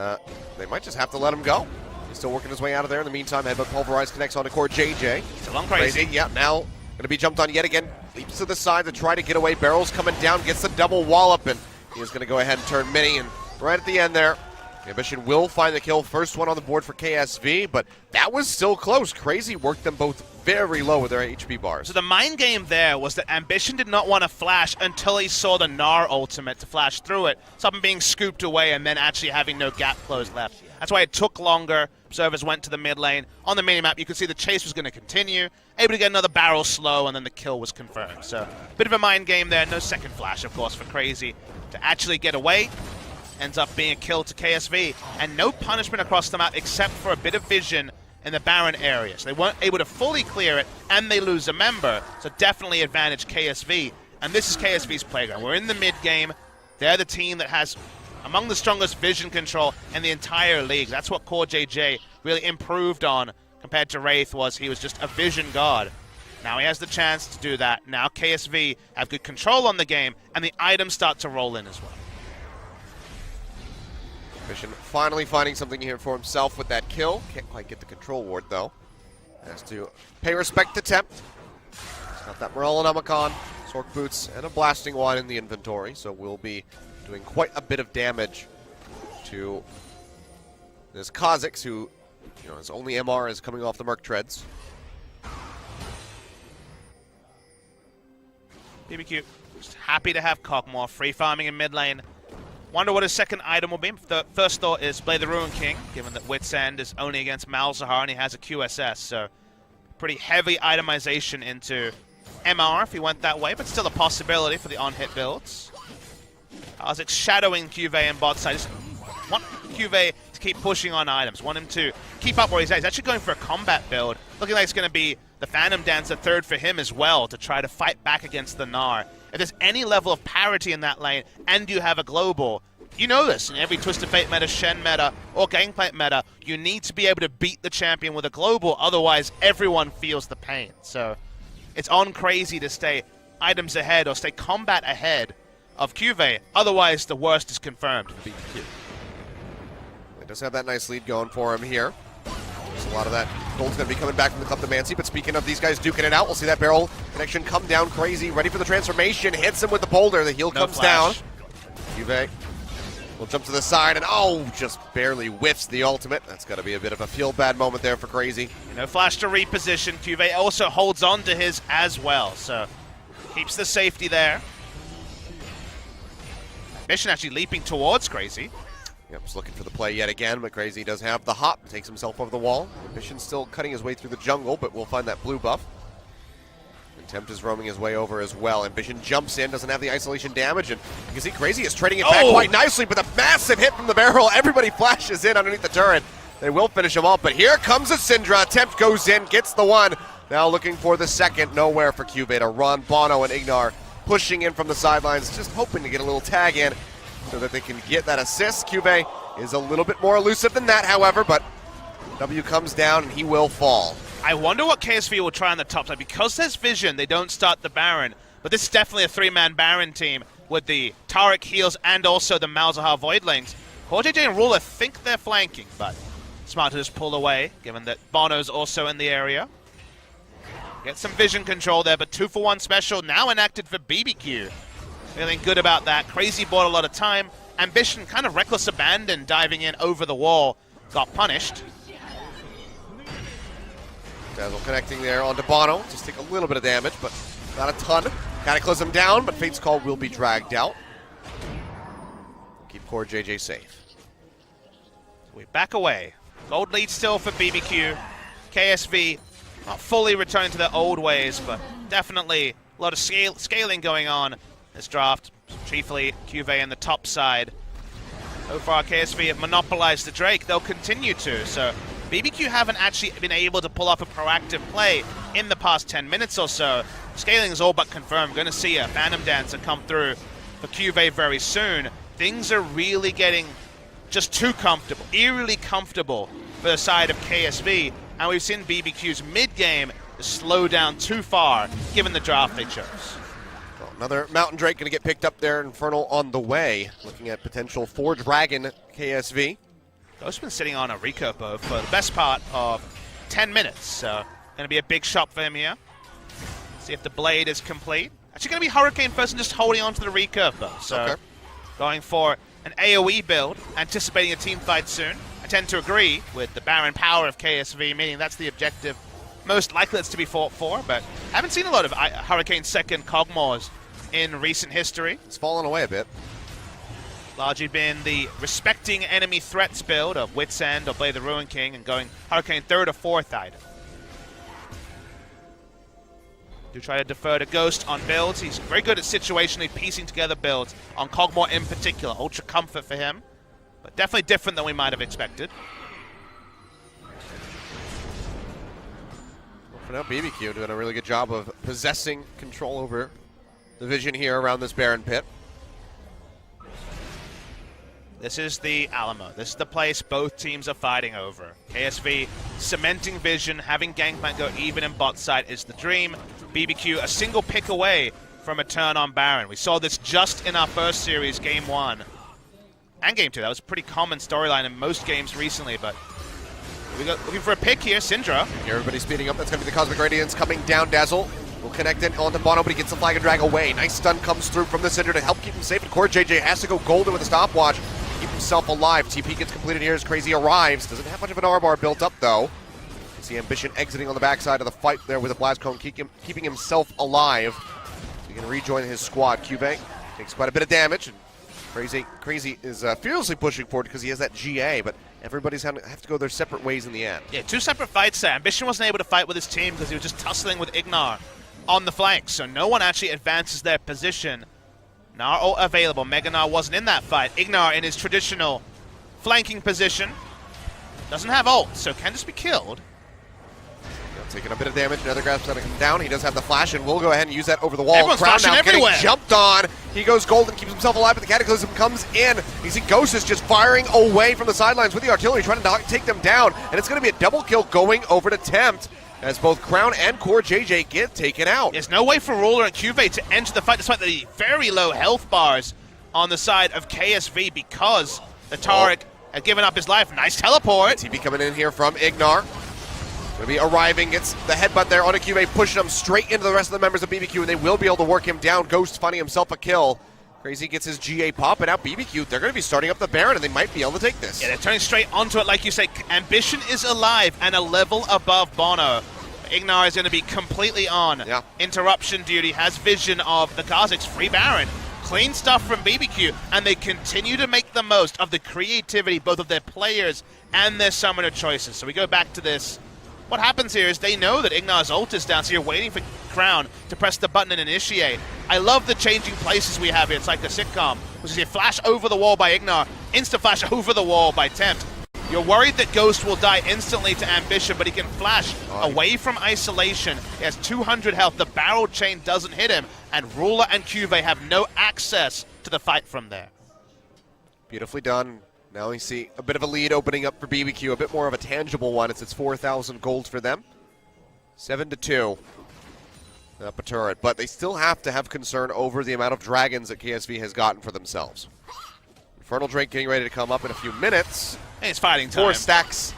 they might just have to let him go. He's still working his way out of there. In the meantime, Headbutt Pulverize connects onto Core JJ. Still on Crazy. Yeah, now going to be jumped on yet again. Leaps to the side to try to get away. Barrel's coming down. Gets the double wallop, and he is going to go ahead and turn mini. And right at the end there, Ambition will find the kill. First one on the board for KSV, but that was still close. Crazy worked them both very low with their HP bars. So the mind game there was that Ambition did not want to flash until he saw the Gnar ultimate to flash through it. Something being scooped away and then actually having no gap close left. That's why it took longer. Observers went to the mid lane. On the minimap, you could see the chase was going to continue. Able to get another barrel slow, and then the kill was confirmed. So, bit of a mind game there. No second flash, of course, for Crazy to actually get away. Ends up being a kill to KSV. And no punishment across the map except for a bit of vision in the Baron area. So they weren't able to fully clear it, and they lose a member. So definitely advantage KSV. And this is KSV's playground. We're in the mid game. They're the team that has among the strongest vision control in the entire league. That's what Core JJ really improved on compared to Wraith. He was just a vision god. Now he has the chance to do that. Now KSV have good control on the game, and the items start to roll in as well. Vision finally finding something here for himself with that kill. Can't quite get the control ward, though. Has to pay respect to Temp. He's got that Morellonomicon, Sork Boots, and a Blasting Wand in the inventory, so we'll be doing quite a bit of damage to this Kha'Zix, who, you know, his only MR is coming off the Merc Treads. BBQ just happy to have Kog'Maw free farming in mid lane. Wonder what his second item will be. The first thought is play the Ruin King, given that Wit's End is only against Malzahar and he has a QSS, so pretty heavy itemization into MR if he went that way, but still a possibility for the on-hit builds. Kha'Zix shadowing QV in bot side. Just want QV to keep pushing on items. Want him to keep up where he's at. He's actually going for a combat build. Looking like it's going to be the Phantom Dancer third for him as well to try to fight back against the Gnar. If there's any level of parity in that lane and you have a global, you know this. In every Twisted Fate meta, Shen meta, or Gangplank meta, you need to be able to beat the champion with a global. Otherwise, everyone feels the pain. So it's on Crazy to stay items ahead or stay combat ahead of QV. Otherwise, the worst is confirmed for BBQ. He does have that nice lead going for him here. There's a lot of that gold's going to be coming back from the Kleptomancy, but speaking of these guys duking it out, we'll see that barrel connection come down. Crazy, ready for the transformation, hits him with the boulder, the heal comes down. QV will jump to the side, and oh, just barely whiffs the ultimate. That's got to be a bit of a feel-bad moment there for Crazy. No flash to reposition. QV also holds on to his as well, so keeps the safety there. Mission actually leaping towards Crazy. Yep, just looking for the play yet again, but Crazy does have the hop, takes himself over the wall. Mission's still cutting his way through the jungle, but we'll find that blue buff. And Tempt is roaming his way over as well, and Vision jumps in, doesn't have the isolation damage, and you can see Crazy is trading it back quite nicely, but a massive hit from the barrel. Everybody flashes in underneath the turret. They will finish him off, but here comes a Syndra. Tempt goes in, gets the one. Now looking for the second, nowhere for QV to run. Bono and Ignar pushing in from the sidelines, just hoping to get a little tag in so that they can get that assist. QV is a little bit more elusive than that, however, but W comes down and he will fall. I wonder what KSV will try on the top side. Because there's vision, they don't start the Baron, but this is definitely a three-man Baron team with the Taric heals and also the Malzahar Voidlings. Core JJ and Ruler think they're flanking, but smart to just pull away, given that Bono's also in the area. Get some vision control there, but 2-for-1 special now enacted for BBQ. Feeling good about that. Crazy bought a lot of time. Ambition, kind of reckless abandon, diving in over the wall. Got punished. Dazzle connecting there onto Bono. Just take a little bit of damage, but not a ton. Cataclysm down, but Fate's Call will be dragged out. Keep Core JJ safe. We back away. Gold lead still for BBQ. KSV not fully returned to their old ways, but definitely a lot of scaling going on this draft. Chiefly QV in the top side. So far KSV have monopolized the Drake. They'll continue to. So BBQ haven't actually been able to pull off a proactive play in the past 10 minutes or so. Scaling is all but confirmed. Going to see a Phantom Dancer come through for QV very soon. Things are really getting just too comfortable, eerily comfortable for the side of KSV. And we've seen BBQ's mid-game slow down too far, given the draft they chose. Well, another Mountain Drake going to get picked up there. Infernal on the way. Looking at potential 4-Dragon KSV. Ghost's been sitting on a recurve bow for the best part of 10 minutes. So, going to be a big shot for him here. See if the blade is complete. Actually going to be Hurricane first and just holding on to the recurve bow. So, going for an AoE build, anticipating a team fight soon. I tend to agree with the Baron power of KSV, meaning that's the objective most likely it's to be fought for, but haven't seen a lot of Hurricane second Kog'Maws in recent history. It's fallen away a bit. Largely been the respecting enemy threats build of Wit's End or Blade the Ruin King and going Hurricane 3rd or 4th item. Do try to defer to Ghost on builds. He's very good at situationally piecing together builds, on Kog'Maw in particular. Ultra comfort for him, but definitely different than we might have expected. Well, for now, BBQ doing a really good job of possessing control over the vision here around this Baron pit. This is the Alamo. This is the place both teams are fighting over. KSV cementing vision, having Gangplank go even in bot side is the dream. BBQ a single pick away from a turn on Baron. We saw this just in our first series, Game 1 and Game 2. That was a pretty common storyline in most games recently, but we got looking for a pick here. Syndra. Everybody's speeding up. That's going to be the Cosmic Radiance coming down. Dazzle will connect in onto Bono, but he gets the flag and drag away. Nice stun comes through from the Syndra to help keep him safe. And Core JJ has to go golden with a stopwatch. Keep himself alive. TP gets completed here as Crazy arrives. Doesn't have much of an R-bar built up, though. See Ambition exiting on the backside of the fight there with a Blast Cone, keeping himself alive. So he can rejoin his squad. QV takes quite a bit of damage. And Crazy is fiercely pushing forward because he has that GA, but everybody's have to go their separate ways in the end. Yeah, 2 separate fights there. Ambition wasn't able to fight with his team because he was just tussling with Ignar on the flanks, so no one actually advances their position. Gnar ult available. Mega Gnar wasn't in that fight. Ignar in his traditional flanking position. Doesn't have ult, so can just be killed. Taking a bit of damage. Another grab's going to come down. He does have the flash, and we'll go ahead and use that over the wall. Everyone's Crown flashing now everywhere. Getting jumped on. He goes golden, keeps himself alive, but the Cataclysm comes in. You see Ghost is just firing away from the sidelines with the artillery, trying to take them down, and it's going to be a double kill going over to Tempt, as both Crown and Core JJ get taken out. There's no way for Ruler and QV to enter the fight despite the very low health bars on the side of KSV because the Taric had given up his life. Nice teleport. TP coming in here from Ignar. Going to be arriving, gets the headbutt there onto QV, pushing him straight into the rest of the members of BBQ, and they will be able to work him down. Ghost finding himself a kill. Crazy gets his GA pop, and now BBQ, they're going to be starting up the Baron, and they might be able to take this. Yeah, they're turning straight onto it, like you say. Ambition is alive and a level above Bono. Ignar is going to be completely on. Yeah. Interruption duty, has vision of the Kha'Zix. Free Baron. Clean stuff from BBQ, and they continue to make the most of the creativity, both of their players and their summoner choices. So we go back to this. What happens here is they know that Ignar's ult is down, so you're waiting for Crown to press the button and initiate. I love the changing places we have here. It's like a sitcom, which is a flash over the wall by Ignar, insta flash over the wall by Tempt. You're worried that Ghost will die instantly to Ambition, but he can flash away from isolation. He has 200 health. The barrel chain doesn't hit him, and Ruler and QV have no access to the fight from there. Beautifully done. Now we see a bit of a lead opening up for BBQ, a bit more of a tangible one. It's 4,000 gold for them. 7-2. Up a turret, but they still have to have concern over the amount of dragons that KSV has gotten for themselves. Infernal Drake getting ready to come up in a few minutes. Hey, it's fighting time. 4 stacks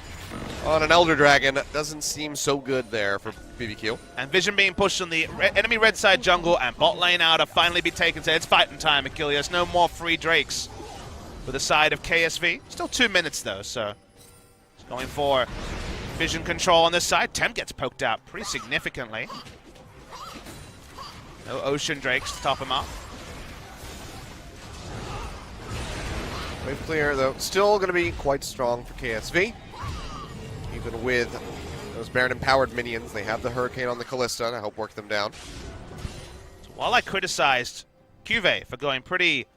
on an Elder Dragon. Doesn't seem so good there for BBQ. And Vision being pushed on the enemy red side jungle, and bot lane out to finally be taken. So it's fighting time, Achilles. No more free Drakes with the side of KSV. Still 2 minutes, though, so it's going for vision control on this side. Temp gets poked out pretty significantly. No Ocean Drakes to top him up. Wave clear, though, still going to be quite strong for KSV. Even with those Baron-empowered minions, they have the Hurricane on the Callista to help work them down. So while I criticized QV for going pretty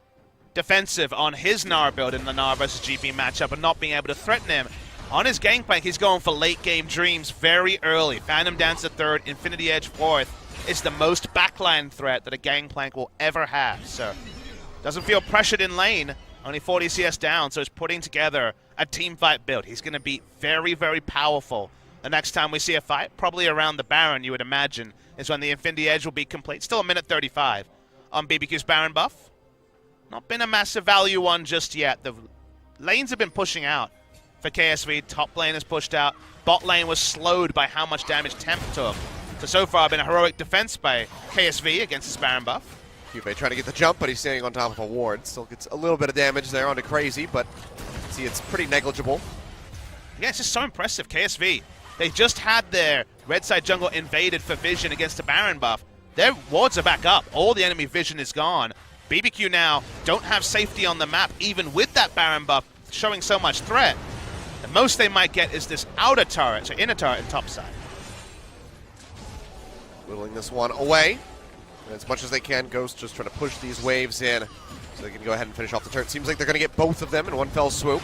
defensive on his Gnar build in the Gnar versus GP matchup and not being able to threaten him, on his Gangplank, he's going for late-game dreams very early. Phantom Dancer 3rd, Infinity Edge 4th. It's the most backline threat that a Gangplank will ever have. So, doesn't feel pressured in lane. Only 40 CS down, so he's putting together a team fight build. He's going to be very, very powerful. The next time we see a fight, probably around the Baron, you would imagine, is when the Infinity Edge will be complete. Still a minute 35 on BBQ's Baron buff. Not been a massive value one just yet. The lanes have been pushing out for KSV. Top lane is pushed out. Bot lane was slowed by how much damage Temp took. So far, been a heroic defense by KSV against his Baron buff. QV trying to get the jump, but he's standing on top of a ward. Still gets a little bit of damage there onto Crazy, but see, it's pretty negligible. Yeah, it's just so impressive. KSV, they just had their red side jungle invaded for vision against the Baron buff. Their wards are back up. All the enemy vision is gone. BBQ now don't have safety on the map, even with that Baron buff showing so much threat. The most they might get is this outer turret, so inner turret and top side. Whittling this one away. And as much as they can, Ghost just trying to push these waves in so they can go ahead and finish off the turret. Seems like they're going to get both of them in one fell swoop.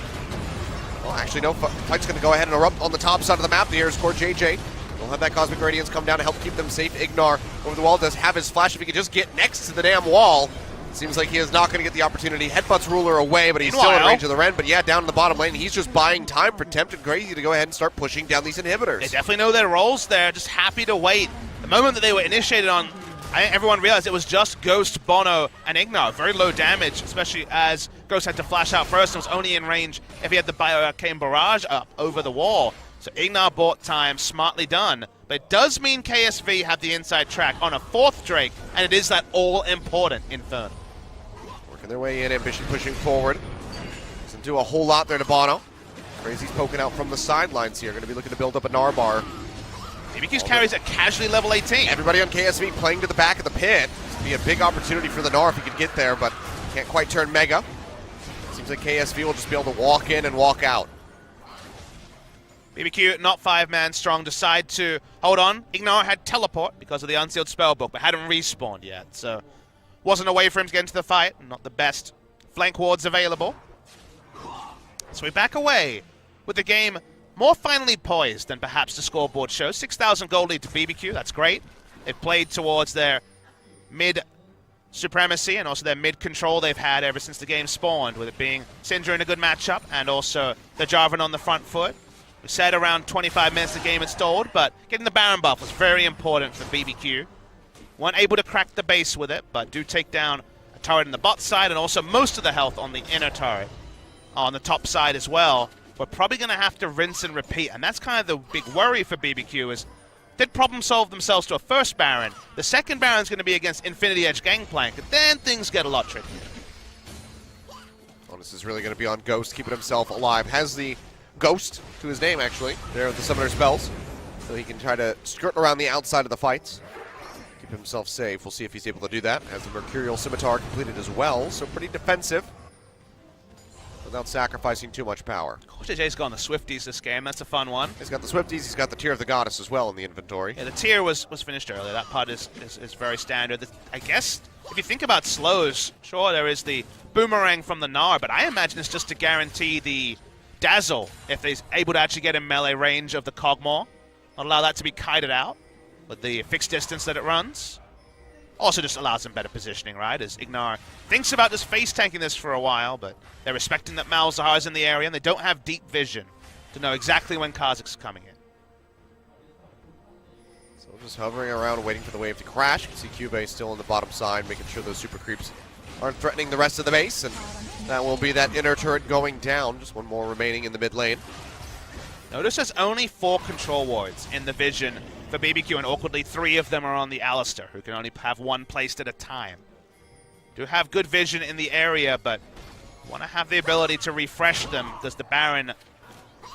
Well, actually, no. Fight's going to go ahead and erupt on the top side of the map. The air is Core JJ. We'll have that Cosmic Radiance come down to help keep them safe. Ignar over the wall does have his flash. If he could just get next to the damn wall. Seems like he is not going to get the opportunity. Headbutts Ruler away, but he's still in range of the Ren. But yeah, down in the bottom lane, he's just buying time for Tempted Crazy to go ahead and start pushing down these inhibitors. They definitely know their roles there, just happy to wait. The moment that they were initiated on, I think everyone realized it was just Ghost, Bono, and Ignar. Very low damage, especially as Ghost had to flash out first and was only in range if he had the Bioarcane Barrage up over the wall. So Ignar bought time, smartly done. But it does mean KSV have the inside track on a fourth Drake, and it is that all-important Inferno. Working their way in, Ambition pushing forward. Doesn't do a whole lot there to Bono. Crazy's poking out from the sidelines here. Going to be looking to build up a Narbar. BBQ's carries at casually level 18. Everybody on KSV playing to the back of the pit. This would be a big opportunity for the Gnar if he could get there, but can't quite turn Mega. Seems like KSV will just be able to walk in and walk out. BBQ, not 5-man strong, decide to hold on. Ignar had teleport because of the unsealed spellbook, but hadn't respawned yet, so wasn't a way for him to get into the fight. Not the best flank wards available. So we back away with the game more finely poised than perhaps the scoreboard shows. 6,000 gold lead to BBQ, that's great. They've played towards their mid supremacy and also their mid control they've had ever since the game spawned, with it being Syndra in a good matchup and also the Jarvan on the front foot. We said around 25 minutes the game installed, but getting the Baron buff was very important for BBQ. Weren't able to crack the base with it, but do take down a turret in the bot side and also most of the health on the inner turret. On the top side as well. We're probably going to have to rinse and repeat, and that's kind of the big worry for BBQ is did problem solve themselves to a first Baron. The second Baron's going to be against Infinity Edge Gangplank, and then things get a lot trickier. Well, this is really going to be on Ghost, keeping himself alive. Has the Ghost to his name, actually, there with the Summoner spells, so he can try to skirt around the outside of the fights. Keep himself safe. We'll see if he's able to do that. Has the Mercurial Scimitar completed as well, so pretty defensive without sacrificing too much power. JJ's got the Swifties this game. That's a fun one. He's got the Swifties. He's got the Tear of the Goddess as well in the inventory. Yeah, the Tear was finished earlier. That part is very standard. I guess if you think about slows, sure, there is the Boomerang from the Gnar, but I imagine it's just to guarantee the Dazzle if he's able to actually get in melee range of the Kog'Maw. Not allow that to be kited out with the fixed distance that it runs. Also just allows him better positioning, right? As Ignar thinks about just face tanking this for a while, but they're respecting that Malzahar is in the area, and they don't have deep vision to know exactly when Kha'Zix's coming in. So just hovering around, waiting for the wave to crash. You can see Cube still on the bottom side, making sure those super creeps aren't threatening the rest of the base, and that will be that inner turret going down. Just one more remaining in the mid lane. Notice there's only 4 control wards in the vision for BBQ, and awkwardly 3 of them are on the Alistar, who can only have one placed at a time. Do have good vision in the area, but want to have the ability to refresh them because the Baron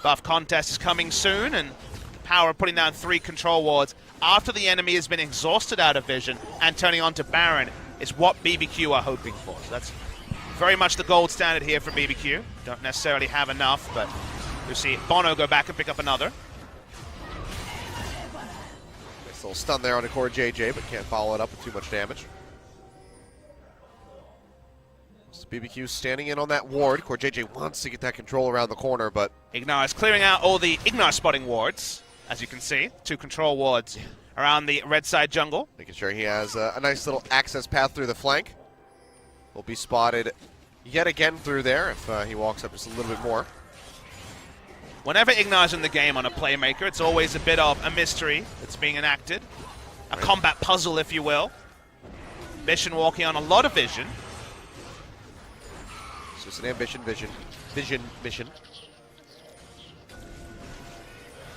buff contest is coming soon, and the power of putting down 3 control wards after the enemy has been exhausted out of vision and turning on to Baron is what BBQ are hoping for. So that's very much the gold standard here for BBQ. Don't necessarily have enough, but you'll see Bono go back and pick up another. Nice little stun there on the Core JJ, but can't follow it up with too much damage. So BBQ standing in on that ward. Core JJ wants to get that control around the corner, but Ignar is clearing out all the Ignar spotting wards, as you can see. 2 control wards around the red side jungle. Making sure he has a nice little access path through the flank. Will be spotted yet again through there if he walks up just a little bit more. Whenever Ignar's in the game on a playmaker, it's always a bit of a mystery that's being enacted. A combat puzzle, if you will. Ambition walking on a lot of vision. It's just an ambition mission.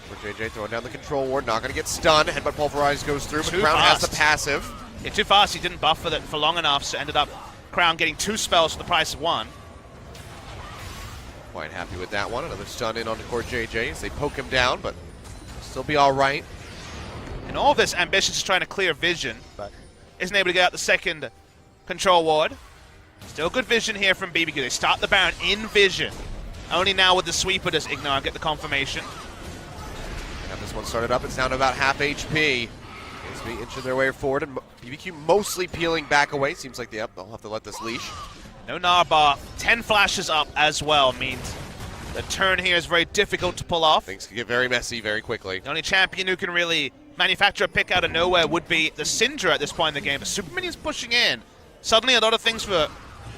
For JJ throwing down the control ward, not going to get stunned. Headbutt Pulverize goes through, but Crown has the passive. Yeah, too fast. He didn't buff for it for long enough, so ended up Crown getting 2 spells for the price of 1. Quite happy with that one. Another stun in on the Core JJ as they poke him down, but still be all right. And all of this, Ambition's trying to clear vision, but isn't able to get out the second control ward. Still good vision here from BBQ. They start the Baron in vision. Only now with the sweeper does Ignar get the confirmation. Got this one started up. It's down to about half HP. KSV inching their way forward, and BBQ mostly peeling back away. Seems like they'll have to let this leash. No Narbar. 10 flashes up as well means the turn here is very difficult to pull off. Things can get very messy very quickly. The only champion who can really manufacture a pick out of nowhere would be the Syndra at this point in the game. But Super Minion's pushing in. Suddenly a lot of things for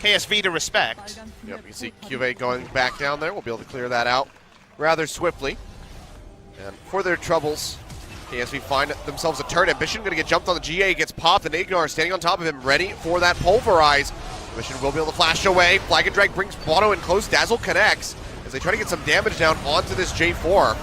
KSV to respect. Yep, you see QV going back down there. We'll be able to clear that out rather swiftly. And for their troubles, KSV find themselves a turn. Ambition going to get jumped on the GA, gets popped, and Ignar standing on top of him, ready for that pulverize. Ambition will be able to flash away. Flag and Drag brings Bono in close. Dazzle connects as they try to get some damage down onto this J4.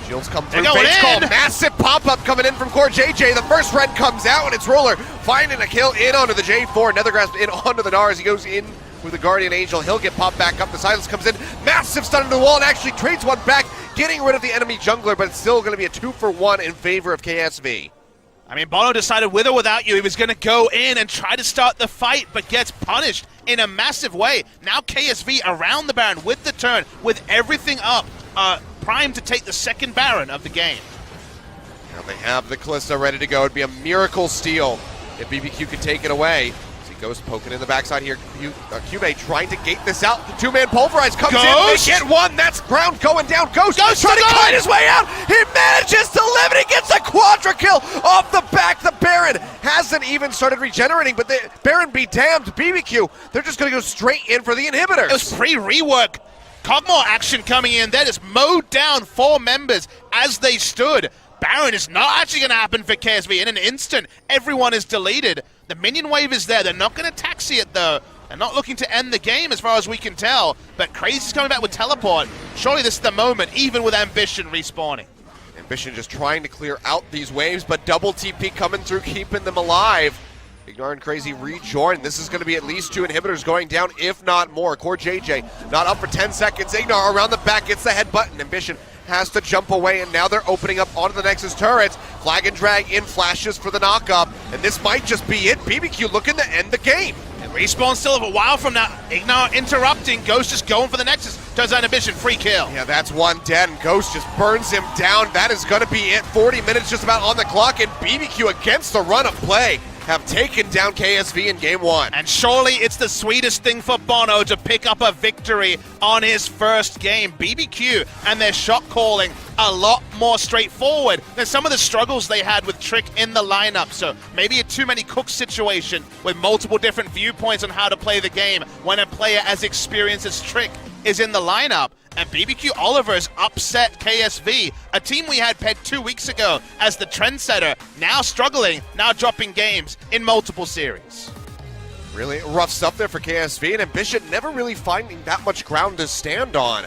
Shields come through. Fates call. Massive pop-up coming in from Core JJ. The first red comes out, and it's Roller finding a kill in onto the J4. Nethergrasp in onto the Gnar as he goes in with the Guardian Angel. He'll get popped back up. The Silence comes in. Massive stun into the wall and actually trades one back, getting rid of the enemy jungler, but it's still going to be a 2-for-1 in favor of KSV. I mean, Bono decided with or without you, he was going to go in and try to start the fight, but gets punished in a massive way. Now KSV around the Baron with the turn, with everything up, primed to take the second Baron of the game. Now they have the Kalista ready to go. It'd be a miracle steal if BBQ could take it away. See Ghost poking in the backside here. QB trying to gate this out. The two-man pulverize comes in. They get one. That's ground going down. Ghost trying to kite his way out. He manages to live it. He gets a quadra kill off the back. The Baron hasn't even started regenerating, but the Baron be damned. BBQ, they're just going to go straight in for the inhibitors. It was pre-rework. Cogmore action coming in. That is mowed down 4 members as they stood. Baron is not actually going to happen for KSV. In an instant, everyone is deleted. The minion wave is there. They're not going to taxi it, though. They're not looking to end the game as far as we can tell. But Crazy's coming back with teleport. Surely this is the moment, even with Ambition respawning. Ambition just trying to clear out these waves, but double TP coming through, keeping them alive. Ignar and Crazy rejoin. This is going to be at least 2 inhibitors going down, if not more. Core JJ not up for 10 seconds. Ignar around the back gets the head button. Ambition has to jump away, and now they're opening up onto the Nexus turrets. Flag and Drag in flashes for the knock-up, and this might just be it. BBQ looking to end the game. And respawn still a while from now. Ignar interrupting. Ghost just going for the Nexus. Turns out Ambition, free kill. Yeah, that's one dead, and Ghost just burns him down. That is going to be it. 40 minutes just about on the clock, and BBQ against the run of play have taken down KSV in game 1. And surely it's the sweetest thing for Bono to pick up a victory on his first game. BBQ and their shot calling a lot more straightforward than some of the struggles they had with Trick in the lineup. So maybe a too many cooks situation with multiple different viewpoints on how to play the game when a player as experienced as Trick is in the lineup. And BBQ Oliver's upset KSV, a team we had pegged 2 weeks ago as the trendsetter, now struggling, now dropping games in multiple series. Really rough stuff there for KSV, and Ambition never really finding that much ground to stand on.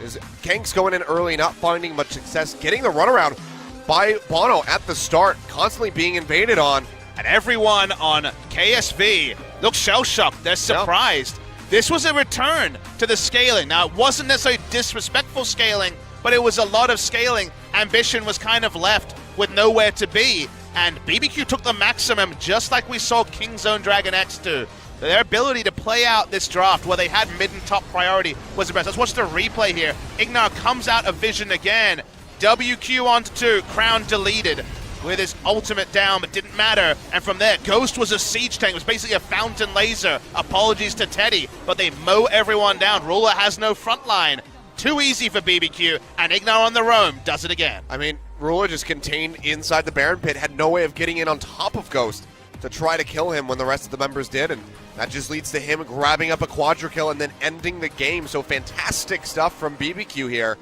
As Kank's going in early, not finding much success, getting the runaround by Bono at the start, constantly being invaded on. And everyone on KSV looks shell-shocked, they're surprised. This was a return to the scaling. Now, it wasn't necessarily disrespectful scaling, but it was a lot of scaling. Ambition was kind of left with nowhere to be, and BBQ took the maximum, just like we saw Kingzone Dragon X do. Their ability to play out this draft where they had mid and top priority was the best. Let's watch the replay here. Ignar comes out of vision again. WQ onto 2, Crown deleted with his ultimate down, but didn't matter. And from there, Ghost was a siege tank. It was basically a fountain laser. Apologies to Teddy, but they mow everyone down. Ruler has no front line. Too easy for BBQ, and Ignar on the roam does it again. I mean, Ruler just contained inside the Baron pit, had no way of getting in on top of Ghost to try to kill him when the rest of the members did, and that just leads to him grabbing up a quadra kill and then ending the game. So fantastic stuff from BBQ here.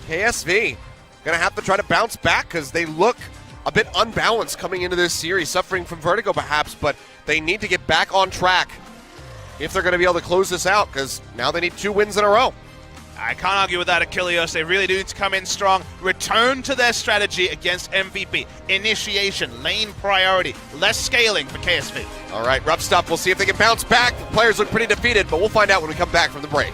KSV gonna have to try to bounce back because they look a bit unbalanced coming into this series, suffering from vertigo perhaps, but they need to get back on track if they're going to be able to close this out, because now they need 2 wins in a row. I can't argue with that, Achilleos. They really do need to come in strong, return to their strategy against MVP. Initiation, lane priority, less scaling for KSV. All right, rough stuff. We'll see if they can bounce back. The players look pretty defeated, but we'll find out when we come back from the break.